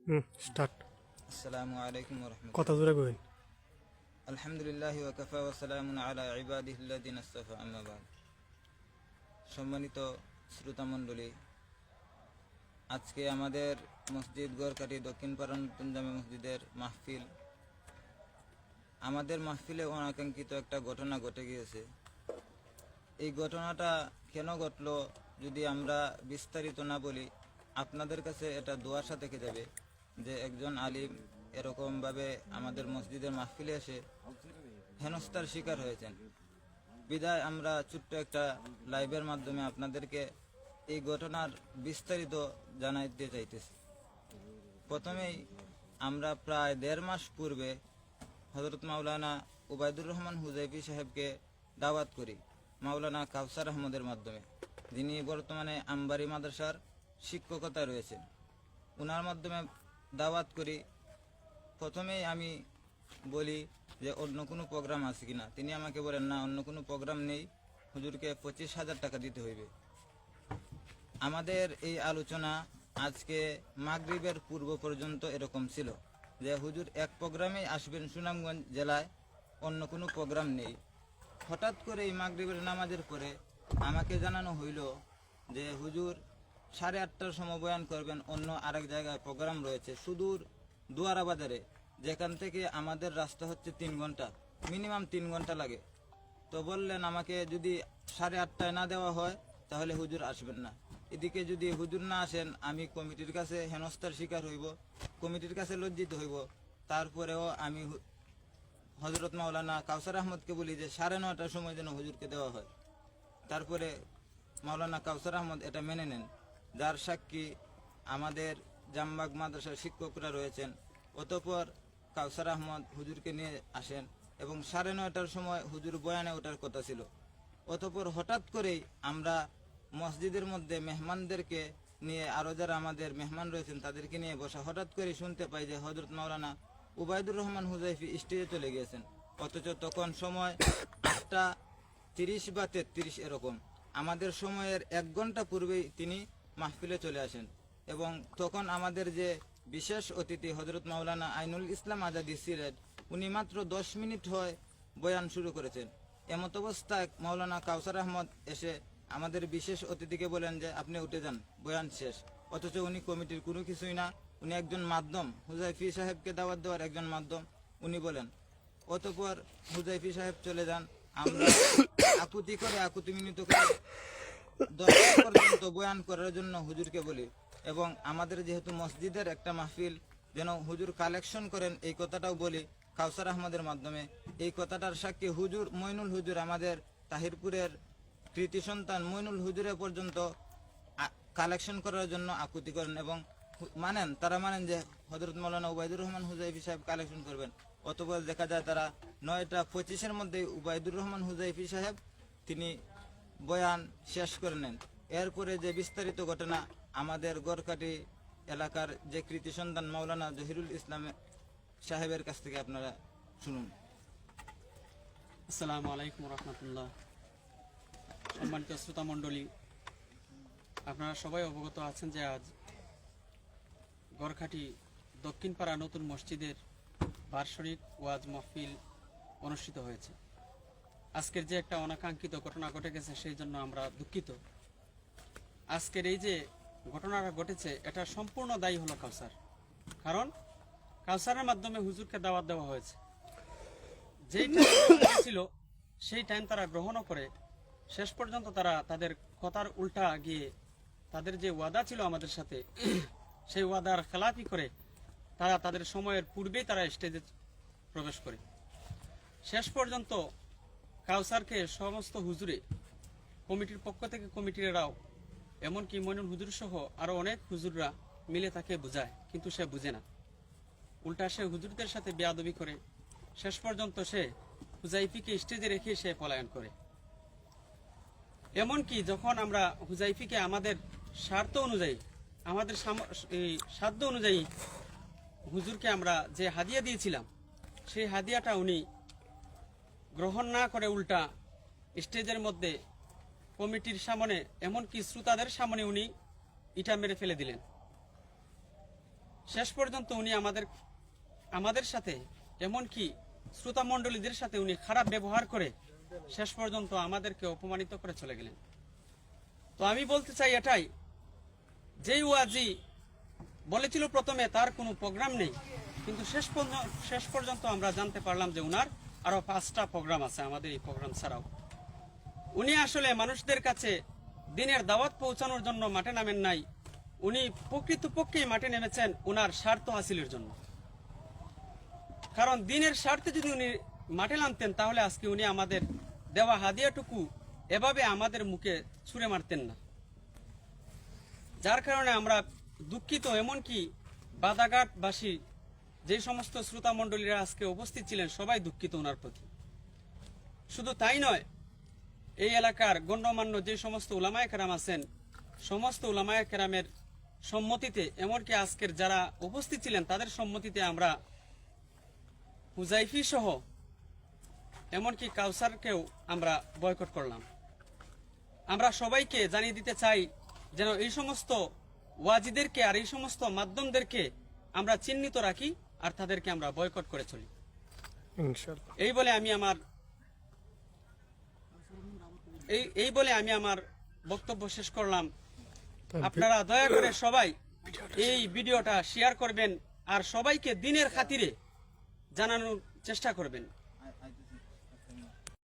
Start. আসসালামু আলাইকুম ওয়া রাহমাতুল্লাহ। কথা জোরে কইন। আলহামদুলিল্লাহি ওয়া কাফা ওয়া সালামুন আলা ইবাদিহিল্লাযিনা ইসতাফা, আম্মা বা'দ। সম্মানিত শ্রোতা মণ্ডলী, আজকে আমাদের মসজিদ গড়কাটি দক্ষিণপাড়া নতুন জামে মসজিদের মাহফিল। আমাদের মাহফিলে অনাকাঙ্ক্ষিত একটা ঘটনা ঘটে গিয়েছে। এই ঘটনাটা কেন ঘটলো যদি আমরা বিস্তারিত না বলি, আপনাদের কাছে এটা দোয়াশা থেকে যাবে যে একজন আলিম এরকমভাবে আমাদের মসজিদের মাহফিলে এসে হেনস্থার শিকার হয়েছেন। বিদায় আমরা ছোট্ট একটা লাইভের মাধ্যমে আপনাদেরকে এই ঘটনার বিস্তারিত জানাইতে চাইতেছি। প্রথমেই আমরা প্রায় 1.5 মাস পূর্বে হযরত মাওলানা উবাইদুর রহমান হুজাইফি সাহেবকে দাওয়াত করি মাওলানা কাউসার আহমদের মাধ্যমে, যিনি বর্তমানে আমবাড়ি মাদ্রাসার শিক্ষকতায় রয়েছেন। ওনার মাধ্যমে দাওয়াত করি। প্রথমেই আমি বলি যে অন্য কোনো প্রোগ্রাম আছে কিনা। তিনি আমাকে বলেন না, অন্য কোনো প্রোগ্রাম নেই, হুজুরকে 25,000 টাকা দিতে হইবে। আমাদের এই আলোচনা আজকে মাগরিবের পূর্ব পর্যন্ত এরকম ছিল যে হুজুর এক প্রোগ্রামেই আসবেন সুনামগঞ্জ জেলায়, অন্য কোনো প্রোগ্রাম নেই। হঠাৎ করে এই মাগরিবের নামাজের পরে আমাকে জানানো হইল যে হুজুর 8:30টার সময় বয়ান করবেন, অন্য আরেক জায়গায় প্রোগ্রাম রয়েছে সুদূর দুয়ারা বাজারে, যেখান থেকে আমাদের রাস্তা হচ্ছে 3 ঘন্টা, মিনিমাম 3 ঘন্টা লাগে। তো বললেন আমাকে যদি 8:30টায় না দেওয়া হয় তাহলে হুজুর আসবেন না। এদিকে যদি হুজুর না আসেন আমি কমিটির কাছে হেনস্থার শিকার হইব, কমিটির কাছে লজ্জিত হইব। তারপরেও আমি হযরত মাওলানা কাউসার আহমদকে বলি যে 9:30টার সময় যেন হুজুরকে দেওয়া হয়। তারপরে মাওলানা কাউসার আহমদ এটা মেনে নেন, যার সাক্ষী আমাদের জামবাগ মাদ্রাসার শিক্ষকরা রয়েছেন। অতঃপর কাউসার আহমদ হুজুরকে নিয়ে আসেন এবং 9:30টার সময় হুজুর বয়ানে ওঠার কথা ছিল। অতঃপর হঠাৎ করেই আমরা মসজিদের মধ্যে মেহমানদেরকে নিয়ে, আরও যারা আমাদের মেহমান রয়েছেন তাদেরকে নিয়ে বসা, হঠাৎ করে শুনতে পাই যে হযরত মাওলানা উবাইদুর রহমান হুজাইফি স্টেজে চলে গিয়েছেন। অথচ তখন সময় 8:30 বা 33 এরকম। আমাদের সময়ের 1 ঘন্টা পূর্বেই তিনি মাহফিলে চলে আসেন এবং তখন আমাদের যে বিশেষ অতিথি হযরত মাওলানা আইনুল ইসলাম আজাদি সিরাজ, উনি মাত্র 10 মিনিট হয় বয়ান শুরু করেছেন। এমত অবস্থায় মাওলানা কাউসার আহমদ এসে আমাদের বিশেষ অতিথিকে বলেন যে আপনি উঠে যান, বয়ান শেষ। অথচ উনি কমিটির কোনো কিছুই না, উনি একজন মাধ্যম, হুজাইফি সাহেবকে দাওয়াত দেওয়ার একজন মাধ্যম, উনি বলেন। অতঃপর হুজাইফি সাহেব চলে যান। আমরা আকুতি করে, আকুতি মিনিত করে 10 পর্যন্ত বয়ান করার জন্য হুজুরকে বলি এবং আমাদের যেহেতু মসজিদের একটা মাহফিল, যেন হুজুর কালেকশন করেন এই কথাটাও বলি কাউসার আহমদের মাধ্যমে। এই কথাটার সাক্ষী হুজুর মইনুল হুজুর, আমাদের তাহিরপুরের কৃতি সন্তান মইনুল হুজুরে পর্যন্ত কালেকশন করার জন্য আকুতি করেন এবং মানেন, তারা মানেন যে হযরত মাওলানা উবাইদুর রহমান হুজাইফি সাহেব কালেকশন করবেন। অতঃপর দেখা যায় তারা 9:25-এর মধ্যে উবাইদুর রহমান হুজাইফি সাহেব তিনি বয়ান শেষ করে নেন। এরপরে যে বিস্তারিত ঘটনা আমাদের গড়কাটি এলাকার যে কৃতি সন্তান মাওলানা জহিরুল ইসলাম সাহেবের কাছ থেকে আপনারা শুনুন। আসসালামু আলাইকুম রহমতুল্লাহ। সম্মানিত শ্রোতা মণ্ডলী, আপনারা সবাই অবগত আছেন যে আজ গড়খাটি দক্ষিণপাড়া নতুন মসজিদের বার্ষিক ওয়াজ মাহফিল অনুষ্ঠিত হয়েছে। আজকের যে একটা অনাকাঙ্ক্ষিত ঘটনা ঘটে গেছে সেই জন্য আমরা দুঃখিত। আজকের এই যে ঘটনাটা ঘটেছে এটা সম্পূর্ণ দায়ী হলো কাউসার, কারণ কাউসারের মাধ্যমে হুজুরকে দাওয়াত দেওয়া হয়েছে। যেই টাইম ছিল সেই টাইম তারা গ্রহণও করে শেষ পর্যন্ত তারা তাদের কথার উল্টা গিয়ে তাদের যে ওয়াদা ছিল আমাদের সাথে সেই ওয়াদার খেলাপি করে তারা তাদের সময়ের পূর্বেই তারা স্টেজে প্রবেশ করে। শেষ পর্যন্ত কাউসারকে সমস্ত হুজুরে, কমিটির পক্ষ থেকে কমিটিরাও, এমনকি মইনুল হুজুর সহ আরো অনেক হুজুররা মিলে তাকে বুঝায়, কিন্তু সে বুঝে না। উল্টা সে হুজুরদের সাথে বেয়াদবি করে শেষ পর্যন্ত সে হুজাইফিকে স্টেজে রেখে সে পলায়ন করে। এমনকি যখন আমরা হুজাইফিকে আমাদের স্বার্থ অনুযায়ী, আমাদের সাধ্য অনুযায়ী হুজুরকে আমরা যে হাদিয়া দিয়েছিলাম সেই হাদিয়াটা উনি গ্রহণ না করে উল্টা স্টেজের মধ্যে কমিটির সামনে, এমনকি শ্রোতাদের সামনে উনি ইটা মেরে ফেলে দিলেন। শেষ পর্যন্ত উনি আমাদের সাথে, এমনকি শ্রোতা মণ্ডলীদের সাথে উনি খারাপ ব্যবহার করে শেষ পর্যন্ত আমাদেরকে অপমানিত করে চলে গেলেন। তো আমি বলতে চাই এটাই, যেই ওয়াজি বলেছিল প্রথমে তার কোনো প্রোগ্রাম নেই, কিন্তু শেষ পর্যন্ত আমরা জানতে পারলাম যে উনার আরো 5টা প্রোগ্রাম আছে আমাদের এই প্রোগ্রাম ছাড়াও। উনি আসলে মানুষদের কাছে দিনের দাওয়াত পৌঁছানোর জন্য মাঠে নামেন নাই, উনি প্রকৃতপক্ষেই মাঠে নেমেছেন উনার স্বার্থ হাসিলের জন্য। কারণ দিনের স্বার্থে যদি উনি মাঠে নামতেন তাহলে আজকে উনি আমাদের দেওয়া হাদিয়াটুকু এভাবে আমাদের মুখে ছুঁড়ে মারতেন না। যার কারণে আমরা দুঃখিত, এমনকি বাদাঘাটবাসী যে সমস্ত শ্রোতা মণ্ডলীরা আজকে উপস্থিত ছিলেন সবাই দুঃখিত ওনার প্রতি। শুধু তাই নয়, এই এলাকার গণ্যমান্য যে সমস্ত উলামায়ে কেরাম আছেন, সমস্ত উলামায়ে কেরামের সম্মতিতে, এমনকি আজকের যারা উপস্থিত ছিলেন তাদের সম্মতিতে আমরা হুজাইফি সহ এমনকি কাউসারকেও আমরা বয়কট করলাম। আমরা সবাইকে জানিয়ে দিতে চাই যেন এই সমস্ত ওয়াজিদেরকে আর এই সমস্ত মাধ্যমদেরকে আমরা চিহ্নিত রাখি আর তাদেরকে আমরা বয়কট করে চলি। ইনশাআল্লাহ। এই বলে আমি আমার বক্তব্য শেষ করলাম। আপনারা দয়া করে সবাই এই ভিডিওটা শেয়ার করবেন আর সবাইকে দিনের খাতিরে জানানোর চেষ্টা করবেন।